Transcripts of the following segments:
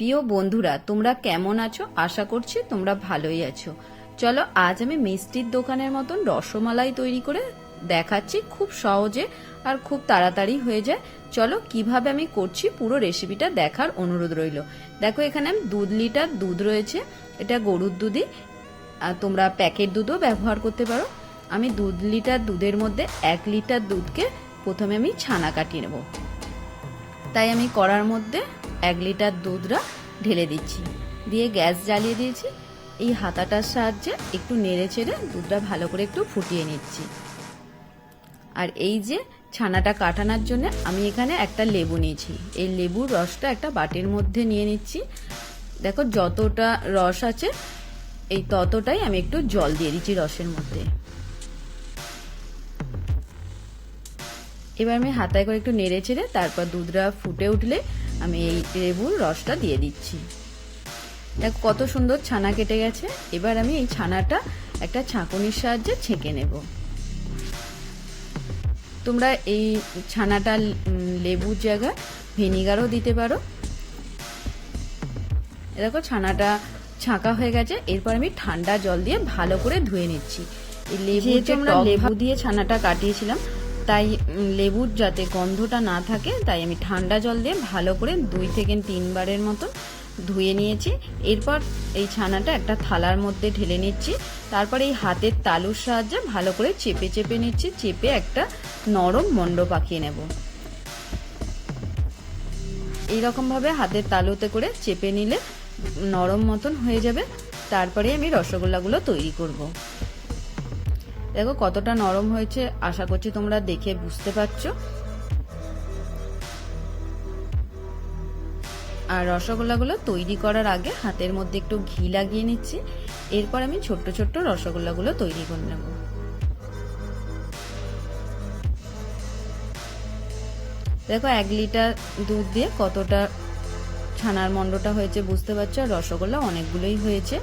প্রিয় বন্ধুরা, তোমরা কেমন আছো? আশা করছি তোমরা ভালোই আছো। চলো আজ আমি মিষ্টির দোকানের মতন রসমালাই তৈরি করে দেখাচ্ছি, খুব সহজে আর খুব তাড়াতাড়ি হয়ে যায়। চলো কিভাবে আমি করছি পুরো রেসিপিটা দেখার অনুরোধ রইল। দেখো এখানে আমি 2 লিটার দুধ রয়েছে, এটা গরুর দুধই, আর তোমরা প্যাকেট দুধও ব্যবহার করতে পারো। আমি 2 লিটার দুধের মধ্যে 1 লিটার দুধকে প্রথমে আমি ছানা কাটিয়ে নেব, তাই আমি কড়ার মধ্যে 1 লিটার দুধটা ঢেলে দিচ্ছি, দিয়ে গ্যাস জ্বালিয়ে দিয়েছি। এই হাতাটার সাহায্যে একটু নেড়ে চেড়ে দুধটা ভালো করে একটু ফুটিয়ে নিচ্ছি। আর এই যে ছানাটা কাটানোর জন্য আমি এখানে একটা লেবু নিয়েছি, এই লেবুর রসটা একটা বাটির মধ্যে নিয়ে নিচ্ছি। দেখো যতটা রস আছে এই ততটাই আমি একটু জল দিয়ে দিচ্ছি রসের মধ্যে। এবার আমি হাতায় করে একটু নেড়ে চেড়ে তারপর দুধটা ফুটে উঠলে আমি এই লেবুর রসটা দিয়ে দিচ্ছি। দেখো কত সুন্দর ছানা কেটে গেছে। এবার আমি এই ছানাটা একটা ছাঁকুনির সাহায্যে ছেঁকে নেব। তোমরা এই ছানাটা লেবুর জায়গায় ভিনিগারও দিতে পারো। দেখো ছানাটা ছাঁকা হয়ে গেছে। এরপর আমি ঠান্ডা জল দিয়ে ভালো করে ধুয়ে নিচ্ছি। এই লেবু দিয়ে ছানাটা কাটিয়েছিলাম, তাই লেবুর যাতে গন্ধটা না থাকে তাই আমি ঠান্ডা জল দিয়ে ভালো করে 2 থেকে 3 বারের মতো ধুয়ে নিয়েছি। এরপর এই ছানাটা একটা থালার মধ্যে ঢেলে নিচ্ছি। তারপর এই হাতের তালুর সাহায্যে ভালো করে চেপে চেপে নিচ্ছি, চেপে একটা নরম মণ্ড পাকিয়ে নেব। এইরকম ভাবে হাতের তালুতে করে চেপে নিলে নরম মতন হয়ে যাবে। তারপরে আমি রসগোল্লাগুলো তৈরি করব। দেখো কতটা নরম হয়েছে, আশা করছি তোমরা দেখে বুঝতে পারছো। আর রসগোল্লাগুলো তৈরি করার আগে হাতের মধ্যে একটু ঘি লাগিয়ে নিচ্ছি। এরপর আমি ছোট্ট ছোট্ট রসগোল্লাগুলো তৈরি করে নেব। দেখো 1 লিটার দুধ দিয়ে কতটা ছানার মণ্ডটা হয়েছে বুঝতে পারছো। আর রসগোল্লা অনেকগুলোই হয়েছে।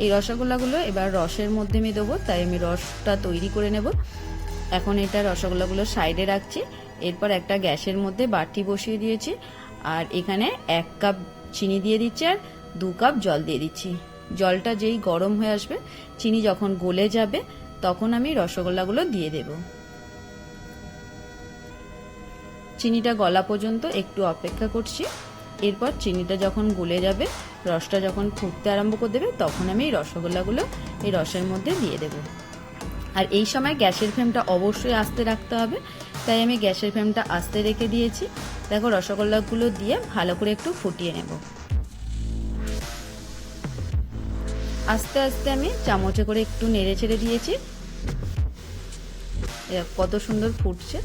এই রসগোল্লাগুলো এবার রসের মধ্যে আমি দেবো, তাই আমি রসটা তৈরি করে নেব। এখন এটা রসগোল্লাগুলো সাইডে রাখছি। এরপর একটা গ্যাসের মধ্যে বাটি বসিয়ে দিয়েছি, আর এখানে 1 কাপ চিনি দিয়ে দিচ্ছি আর 2 কাপ জল দিয়ে দিচ্ছি। জলটা যেই গরম হয়ে আসবে, চিনি যখন গলে যাবে, তখন আমি রসগোল্লাগুলো দিয়ে দেব। চিনিটা গলা পর্যন্ত একটু অপেক্ষা করছি। এরপর চিনিটা যখন গলে যাবে, রসটা যখন ফুটতে আরম্ভ করে দেবে, তখন আমি এই রসগোল্লাগুলো এই রসের মধ্যে দিয়ে দেব। আর এই সময় গ্যাসের ফ্লেমটা অবশ্যই আস্তে রাখতে হবে, তাই আমি গ্যাসের ফ্লেমটা আস্তে রেখে দিয়েছি। দেখো রসগোল্লাগুলো দিয়ে ভালো করে একটু ফুটিয়ে নেব। আস্তে আস্তে আমি চামচে করে একটু নেড়ে ছেড়ে দিয়েছি। কত সুন্দর ফুটছে।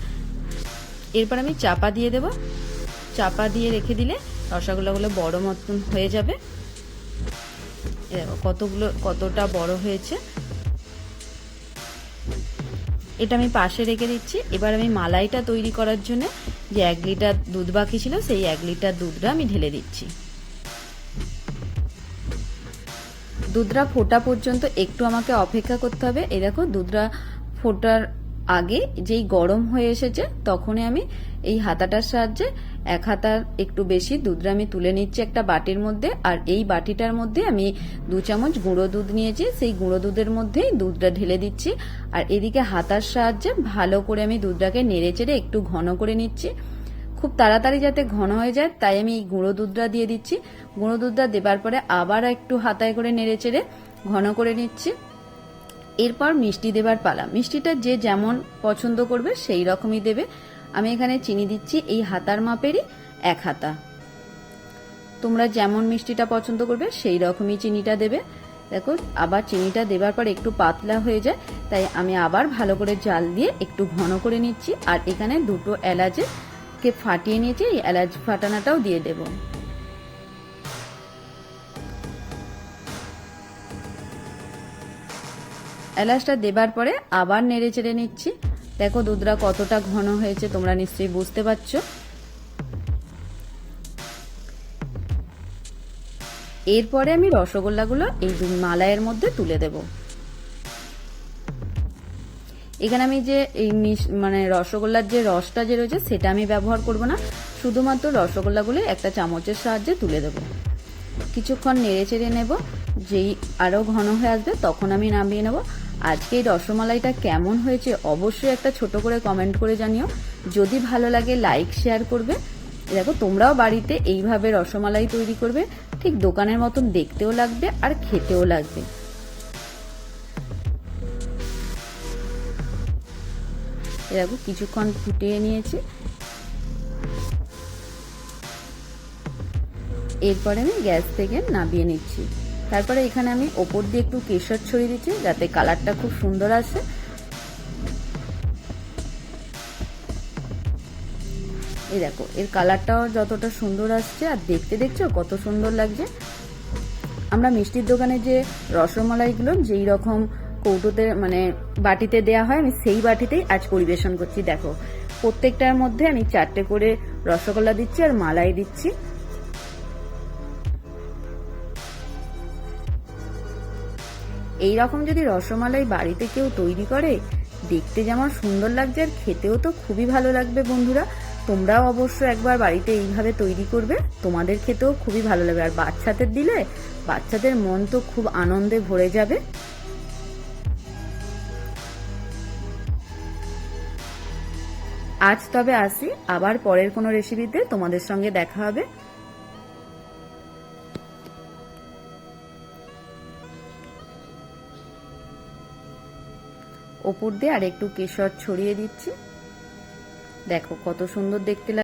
এরপর আমি চাপা দিয়ে দেব। চাপা দিয়ে রেখে দিলে রসগোল্লাগুলো বড় মতন হয়ে যাবে। দেখো কতটা বড় হয়েছে। এটা আমি পাশে রেখে দিচ্ছি। এবার আমি মালাইটা তৈরি করার জন্য যে 1 লিটার দুধ বাকি ছিল, সেই 1 লিটার দুধটা আমি ঢেলে দিচ্ছি। দুধটা ফোটা পর্যন্ত একটু আমাকে অপেক্ষা করতে হবে। এই দেখো দুধটা ফোটার আগে যেই গরম হয়ে এসেছে, তখনই আমি এই হাতাটার সাহায্যে 1 হাতার একটু বেশি দুধটা আমি তুলে নিচ্ছি একটা বাটির মধ্যে। আর এই বাটিটার মধ্যে আমি 2 চামচ গুঁড়ো দুধ নিয়েছি, সেই গুঁড়ো দুধের মধ্যেই দুধটা ঢেলে দিচ্ছি। আর এদিকে হাতার সাহায্যে ভালো করে আমি দুধটাকে নেড়ে চেড়ে একটু ঘন করে নিচ্ছি। খুব তাড়াতাড়ি যাতে ঘন হয়ে যায়, তাই আমি এই গুঁড়ো দুধটা দিয়ে দিচ্ছি। গুঁড়ো দুধটা দেবার পরে আবার একটু হাতায় করে নেড়ে চেড়ে ঘন করে নিচ্ছি। এরপর মিষ্টি দেবার পালা। মিষ্টিটা যে যেমন পছন্দ করবে সেই রকমই দেবে। আমি এখানে চিনি দিচ্ছি এই হাতার মাপেরই 1 হাতা। তোমরা যেমন মিষ্টিটা পছন্দ করবে সেই রকমই চিনিটা দেবে। দেখো আবার চিনিটা দেবার পর একটু পাতলা হয়ে যায়, তাই আমি আবার ভালো করে জাল দিয়ে একটু ঘন করে নিচ্ছি। আর এখানে 2টো এলাচকে ফাটিয়ে নিয়েছি, এই এলাচ ফাটানাটাও দিয়ে দেবো। এলাচটা দেবার পরে আবার নেড়ে চেড়ে নিচ্ছি। দেখো দুধটা কতটা ঘন হয়েছে তোমরা নিশ্চয়ই বুঝতে পারছো। এরপরে আমি রসগোল্লাগুলো এই মালাইয়ের মধ্যে তুলে দেব। এখানে আমি যে এই রসগোল্লার যে রসটা যে রয়েছে সেটা আমি ব্যবহার করব না, শুধুমাত্র রসগোল্লাগুলো একটা চামচের সাহায্যে তুলে দেব। কিছুক্ষণ নেড়ে চেড়ে নেব, যেই আরও ঘন হয়ে আসবে তখন আমি নামিয়ে নেব। আজকে এই রসমালাইটা কেমন হয়েছে অবশ্যই একটা ছোট করে কমেন্ট করে জানিও। যদি ভালো লাগে লাইক শেয়ার করবে। দেখো তোমরাও বাড়িতে এইভাবে রসমালাই তৈরি করবে, ঠিক দোকানের মতন দেখতেও লাগবে আর খেতেও লাগবে। দেখো কিছুক্ষণ ফুটিয়ে নিয়েছি, এরপরে আমি গ্যাস থেকে নামিয়ে নিচ্ছি। তারপরে এখানে আমি ওপর দিয়ে একটু কেশর ছড়িয়ে দিচ্ছি যাতে কালারটা খুব সুন্দর আসে। এই দেখো এর কালারটাও যতটা সুন্দর আসছে আর দেখতে দেখছো কত সুন্দর লাগছে। আমরা মিষ্টির দোকানে যে রসমালাইগুলো যেই রকম কৌটোতে মানে বাটিতে দেয়া হয়, আমি সেই বাটিতেই আজ পরিবেশন করছি। দেখো প্রত্যেকটার মধ্যে আমি 4টে করে রসগোল্লা দিচ্ছি আর মালাই দিচ্ছি। এই রকম যদি রসমালাই বাড়িতে কেউ তৈরি করে, দেখতে যেমন সুন্দর লাগছে আর খেতেও তো খুবই ভালো লাগবে। বন্ধুরা তোমরাও অবশ্য একবার বাড়িতে এইভাবে তৈরি করবে, তোমাদের খেতেও খুবই ভালো লাগবে। আর বাচ্চাদের দিলে বাচ্চাদের মন তো খুব আনন্দে ভরে যাবে। আজ তবে আসি, আবার পরের কোনো রেসিপিতে তোমাদের সঙ্গে দেখা হবে। ওপর দিয়ে আর একটু কেশর ছড়িয়ে দিচ্ছি। দেখো কত সুন্দর দেখতে লাগে।